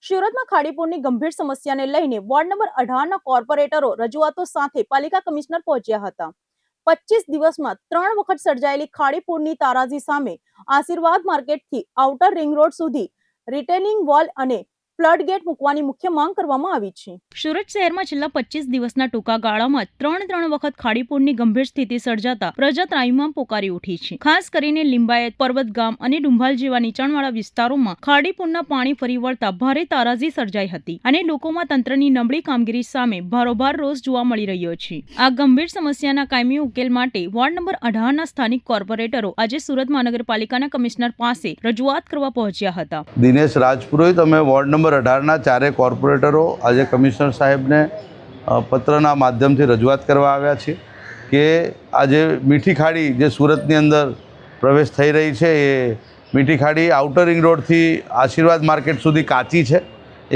સુરતમાં ખાડીપુરની ગંભીર સમસ્યાને લઈને વોર્ડ નંબર 18ના કોર્પોરેટરો રજૂઆતો સાથે પાલિકા કમિશનર પહોંચ્યા હતા। 25 દિવસમાં 3 વખત સર્જાયેલી ખાડીપુરની તારાજી સામે આશીર્વાદ માર્કેટથી આઉટર રિંગ રોડ સુધી રિટેનિંગ વોલ અને ફ્લડ ગેટ મૂકવાની મુખ્ય માંગ કરવામાં આવી છે। સુરત શહેરમાં છેલ્લા 25 દિવસના ટૂંકા ગાળામાં 3 વખત ખાડીપુરની ગંભીર સ્થિતિ સર્જાતા પ્રજા ત્રાહિમામ પોકારી ઉઠી છે। ખાસ કરીને લિંબાયત, પર્વત ગામ અને ડુંભાલ જેવા નીચાણવાળા વિસ્તારોમાં ખાડીપુરના પાણી ફરી વળતા ભારે તારાજી સર્જાઈ હતી અને લોકોમાં તંત્રની નબળી કામગીરી સામે ભારોભાર રોષ જોવા મળી રહ્યો છે। આ ગંભીર સમસ્યાના કાયમી ઉકેલ માટે વોર્ડ નંબર 18ના સ્થાનિક કોર્પોરેટરો આજે સુરત મહાનગરપાલિકાના કમિશનર પાસે રજૂઆત કરવા પહોંચ્યા હતા। દિનેશ રાજપુરોહિત અમે વોર્ડ નંબર 18ના ચારે કોર્પોરેટરો આજે કમિશનર સાહેબને પત્રના માધ્યમથી રજૂઆત કરવા આવ્યા છે કે આજે મીઠી ખાડી જે સુરતની અંદર પ્રવેશ થઈ રહી છે એ મીઠી ખાડી આઉટર રિંગ રોડથી આશીર્વાદ માર્કેટ સુધી કાચી છે।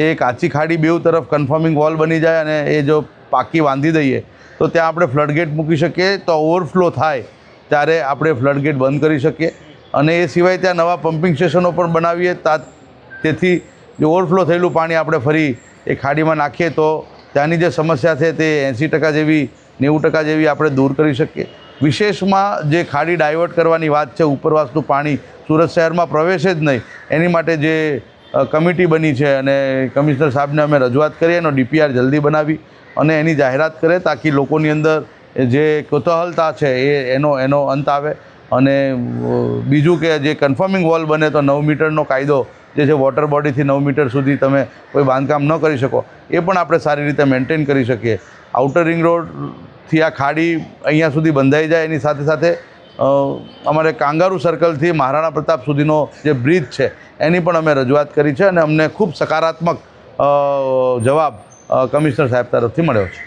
એ કાચી ખાડી બેઉ તરફ કન્ફર્મિંગ વોલ બની જાય અને એ જો પાકી બાંધી દઈએ તો ત્યાં આપણે ફ્લડ ગેટ મૂકી શકીએ, તો ઓવરફ્લો થાય ત્યારે આપણે ફ્લડ ગેટ બંધ કરી શકીએ અને એ સિવાય ત્યાં નવા પમ્પિંગ સ્ટેશનો પણ બનાવીએ તેથી જે ઓવરફ્લો થયેલું પાણી આપણે ફરી એ ખાડીમાં નાખીએ તો ત્યાંની જે સમસ્યા છે તે 80% જેવી 90% જેવી આપણે દૂર કરી શકીએ। વિશેષમાં જે ખાડી ડાયવર્ટ કરવાની વાત છે, ઉપરવાસનું પાણી સુરત શહેરમાં પ્રવેશે જ નહીં એની માટે જે કમિટી બની છે અને કમિશનર સાહેબને અમે રજૂઆત કરી એનો ડીપીઆર જલ્દી બનાવી અને એની જાહેરાત કરે તાકી લોકોની અંદર જે કુતૂહલતા છે એનો અંત આવે। અને બીજું કે જે કન્ફર્મિંગ વોલ બને તો 9 મીટરનો કાયદો જે છે વોટર બોડીથી 9 મીટર સુધી તમે કોઈ બાંધકામ ન કરી શકો એ પણ આપણે સારી રીતે મેન્ટેન કરી શકીએ। આઉટર રિંગ રોડથી આ ખાડી અહીંયા સુધી બંધાઈ જાય એની સાથે સાથે અમારે કાંગારૂ સર્કલથી મહારાણા પ્રતાપ સુધીનો જે બ્રિજ છે એની પણ અમે રજૂઆત કરી છે અને અમને ખૂબ સકારાત્મક જવાબ કમિશનર સાહેબ તરફથી મળ્યો છે।